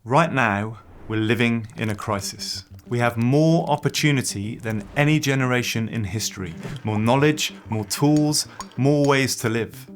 Right now, we're living in a crisis. We have more opportunity than any generation in history. More knowledge, more tools, more ways to live.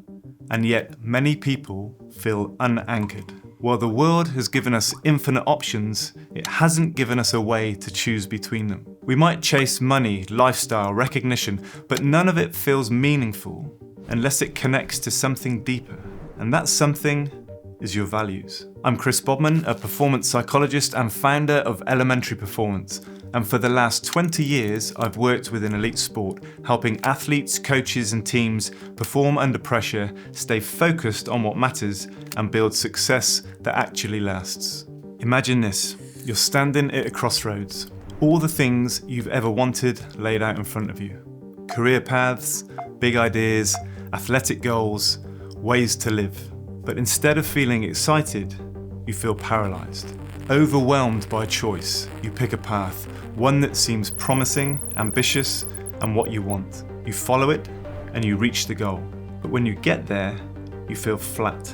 And yet, many people feel unanchored. While the world has given us infinite options, it hasn't given us a way to choose between them. We might chase money, lifestyle, recognition, but none of it feels meaningful unless it connects to something deeper. And that something is your values. I'm Chris Bodman, a performance psychologist and founder of Elementary Performance. And for the last 20 years, I've worked within elite sport, helping athletes, coaches, and teams perform under pressure, stay focused on what matters, and build success that actually lasts. Imagine this, you're standing at a crossroads. All the things you've ever wanted laid out in front of you. Career paths, big ideas, athletic goals, ways to live. But instead of feeling excited, you feel paralyzed. Overwhelmed by choice, you pick a path, one that seems promising, ambitious, and what you want. You follow it, and you reach the goal. But when you get there, you feel flat,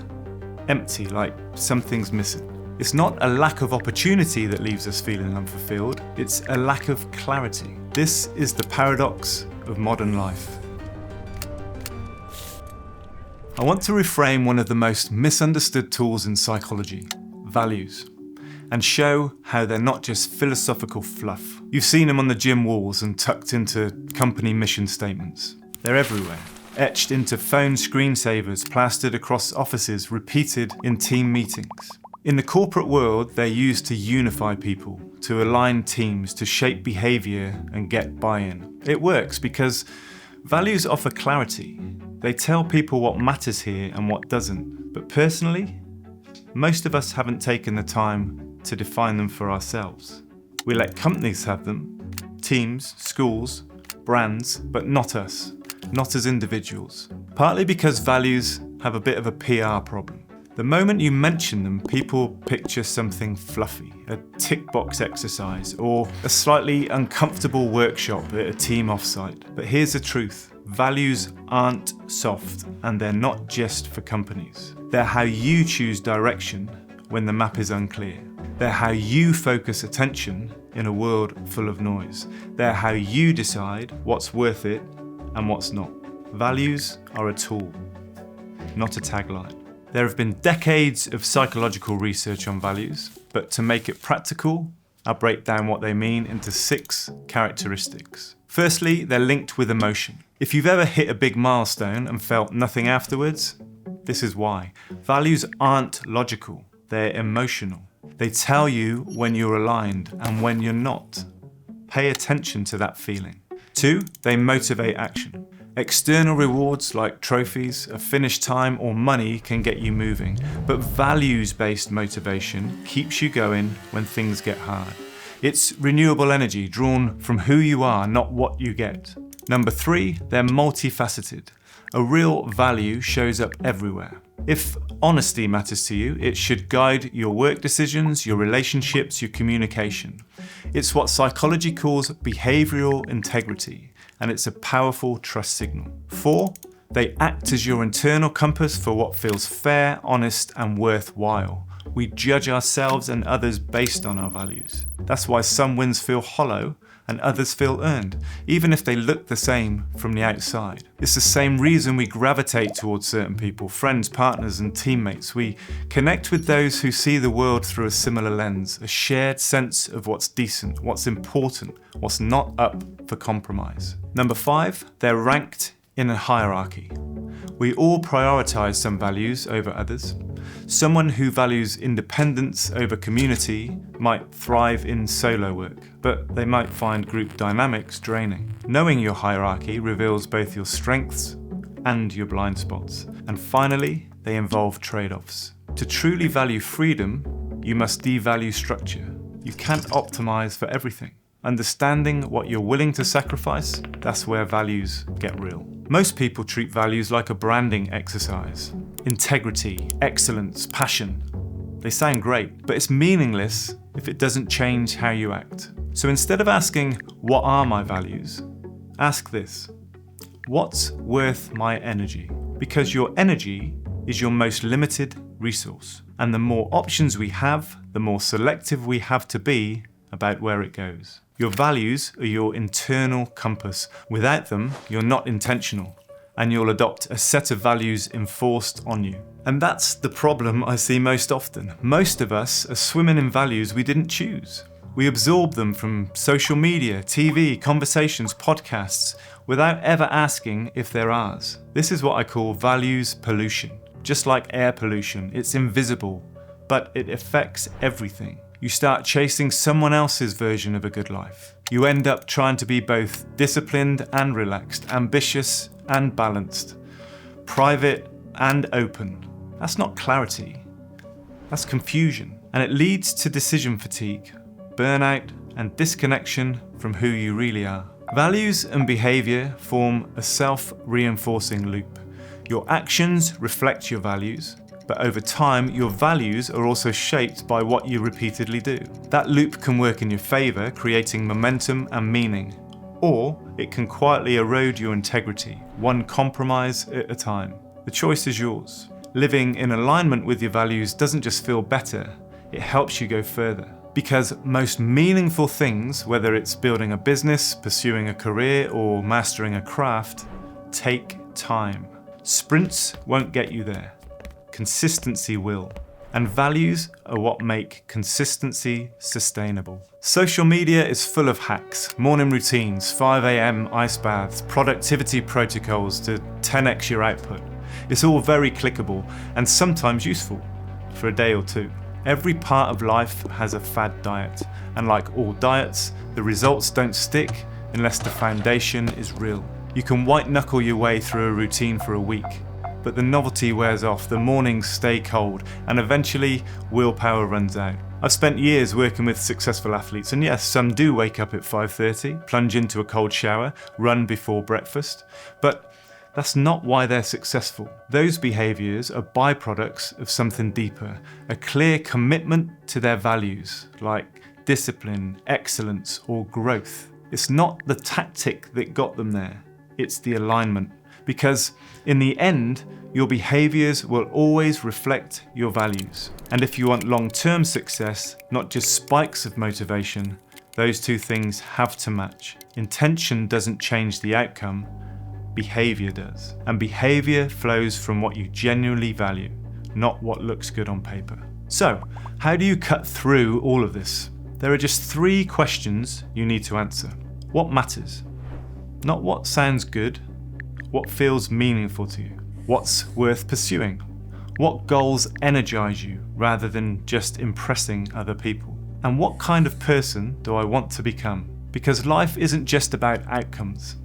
empty, like something's missing. It's not a lack of opportunity that leaves us feeling unfulfilled, it's a lack of clarity. This is the paradox of modern life. I want to reframe one of the most misunderstood tools in psychology, values, and show how they're not just philosophical fluff. You've seen them on the gym walls and tucked into company mission statements. They're everywhere, etched into phone screensavers, plastered across offices, repeated in team meetings. In the corporate world, they're used to unify people, to align teams, to shape behavior and get buy-in. It works because values offer clarity. They tell people what matters here and what doesn't. But personally, most of us haven't taken the time to define them for ourselves. We let companies have them, teams, schools, brands, but not us, not as individuals. Partly because values have a bit of a PR problem. The moment you mention them, people picture something fluffy, a tick box exercise, or a slightly uncomfortable workshop at a team offsite. But here's the truth. Values aren't soft, and they're not just for companies. They're how you choose direction when the map is unclear. They're how you focus attention in a world full of noise. They're how you decide what's worth it and what's not. Values are a tool, not a tagline. There have been decades of psychological research on values, but to make it practical, I'll break down what they mean into 6 characteristics. Firstly, they're linked with emotion. If you've ever hit a big milestone and felt nothing afterwards, this is why. Values aren't logical, they're emotional. They tell you when you're aligned and when you're not. Pay attention to that feeling. 2, they motivate action. External rewards like trophies, a finish time, or money can get you moving, but values-based motivation keeps you going when things get hard. It's renewable energy drawn from who you are, not what you get. Number 3, they're multifaceted. A real value shows up everywhere. If honesty matters to you, it should guide your work decisions, your relationships, your communication. It's what psychology calls behavioral integrity, and it's a powerful trust signal. 4, they act as your internal compass for what feels fair, honest, and worthwhile. We judge ourselves and others based on our values. That's why some wins feel hollow and others feel earned, even if they look the same from the outside. It's the same reason we gravitate towards certain people, friends, partners, and teammates. We connect with those who see the world through a similar lens, a shared sense of what's decent, what's important, what's not up for compromise. Number 5, they're ranked in a hierarchy. We all prioritize some values over others. Someone who values independence over community might thrive in solo work, but they might find group dynamics draining. Knowing your hierarchy reveals both your strengths and your blind spots. And finally, they involve trade-offs. To truly value freedom, you must devalue structure. You can't optimize for everything. Understanding what you're willing to sacrifice, that's where values get real. Most people treat values like a branding exercise. Integrity, excellence, passion. They sound great, but it's meaningless if it doesn't change how you act. So instead of asking, what are my values? Ask this, what's worth my energy? Because your energy is your most limited resource. And the more options we have, the more selective we have to be about where it goes. Your values are your internal compass. Without them, you're not intentional, and you'll adopt a set of values enforced on you. And that's the problem I see most often. Most of us are swimming in values we didn't choose. We absorb them from social media, TV, conversations, podcasts, without ever asking if they're ours. This is what I call values pollution. Just like air pollution, it's invisible, but it affects everything. You start chasing someone else's version of a good life. You end up trying to be both disciplined and relaxed, ambitious and balanced, private and open. That's not clarity, that's confusion. And it leads to decision fatigue, burnout, and disconnection from who you really are. Values and behaviour form a self-reinforcing loop. Your actions reflect your values, but over time, your values are also shaped by what you repeatedly do. That loop can work in your favour, creating momentum and meaning, or it can quietly erode your integrity, one compromise at a time. The choice is yours. Living in alignment with your values doesn't just feel better, it helps you go further. Because most meaningful things, whether it's building a business, pursuing a career, or mastering a craft, take time. Sprints won't get you there. Consistency will. And values are what make consistency sustainable. Social media is full of hacks, morning routines, 5 a.m. ice baths, productivity protocols to 10x your output. It's all very clickable and sometimes useful for a day or two. Every part of life has a fad diet, and like all diets, the results don't stick unless the foundation is real. You can white knuckle your way through a routine for a week, but the novelty wears off, the mornings stay cold, and eventually willpower runs out. I've spent years working with successful athletes, and yes, some do wake up at 5:30, plunge into a cold shower, run before breakfast, but that's not why they're successful. Those behaviours are byproducts of something deeper, a clear commitment to their values, like discipline, excellence, or growth. It's not the tactic that got them there, it's the alignment. Because in the end, your behaviours will always reflect your values. And if you want long-term success, not just spikes of motivation, those two things have to match. Intention doesn't change the outcome, behaviour does. And behaviour flows from what you genuinely value, not what looks good on paper. So, how do you cut through all of this? There are just 3 questions you need to answer. What matters? Not what sounds good, what feels meaningful to you? What's worth pursuing? What goals energize you rather than just impressing other people? And what kind of person do I want to become? Because life isn't just about outcomes.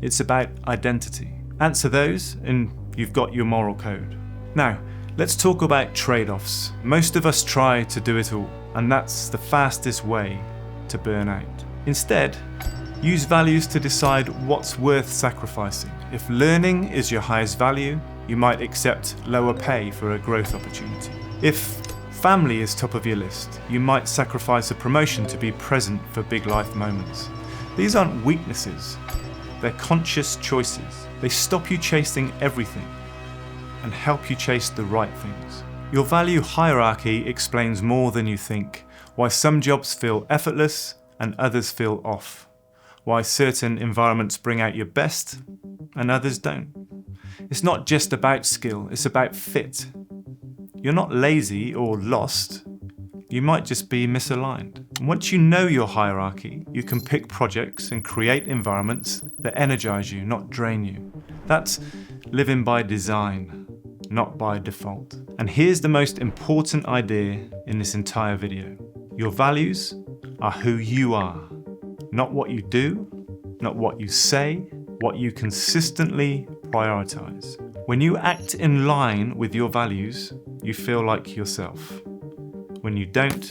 It's about identity. Answer those and you've got your moral code. Now, let's talk about trade-offs. Most of us try to do it all, and that's the fastest way to burn out. Instead, use values to decide what's worth sacrificing. If learning is your highest value, you might accept lower pay for a growth opportunity. If family is top of your list, you might sacrifice a promotion to be present for big life moments. These aren't weaknesses. They're conscious choices. They stop you chasing everything and help you chase the right things. Your value hierarchy explains more than you think. Why some jobs feel effortless and others feel off. Why certain environments bring out your best and others don't. It's not just about skill, it's about fit. You're not lazy or lost. You might just be misaligned. Once you know your hierarchy, you can pick projects and create environments that energize you, not drain you. That's living by design, not by default. And here's the most important idea in this entire video. Your values are who you are, not what you do, not what you say, what you consistently prioritize. When you act in line with your values, you feel like yourself. When you don't,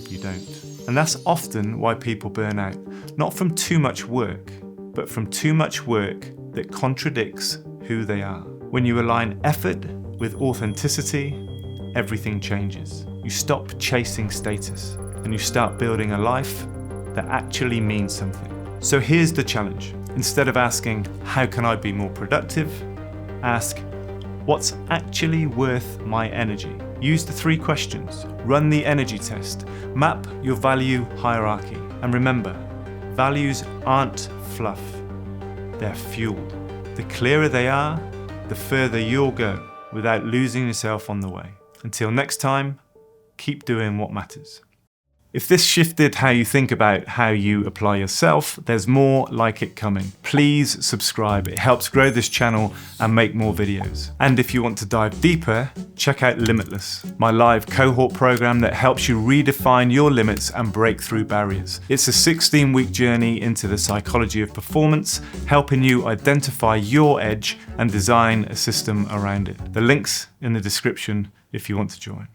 you don't. And that's often why people burn out, not from too much work, but from too much work that contradicts who they are. When you align effort with authenticity, everything changes. You stop chasing status and you start building a life that actually means something. So here's the challenge. Instead of asking, how can I be more productive? Ask, what's actually worth my energy? Use the 3 questions, run the energy test, map your value hierarchy, and remember, values aren't fluff, they're fuel. The clearer they are, the further you'll go without losing yourself on the way. Until next time, keep doing what matters. If this shifted how you think about how you apply yourself, there's more like it coming. Please subscribe, it helps grow this channel and make more videos. And if you want to dive deeper, check out Limitless, my live cohort program that helps you redefine your limits and break through barriers. It's a 16-week journey into the psychology of performance, helping you identify your edge and design a system around it. The link's in the description if you want to join.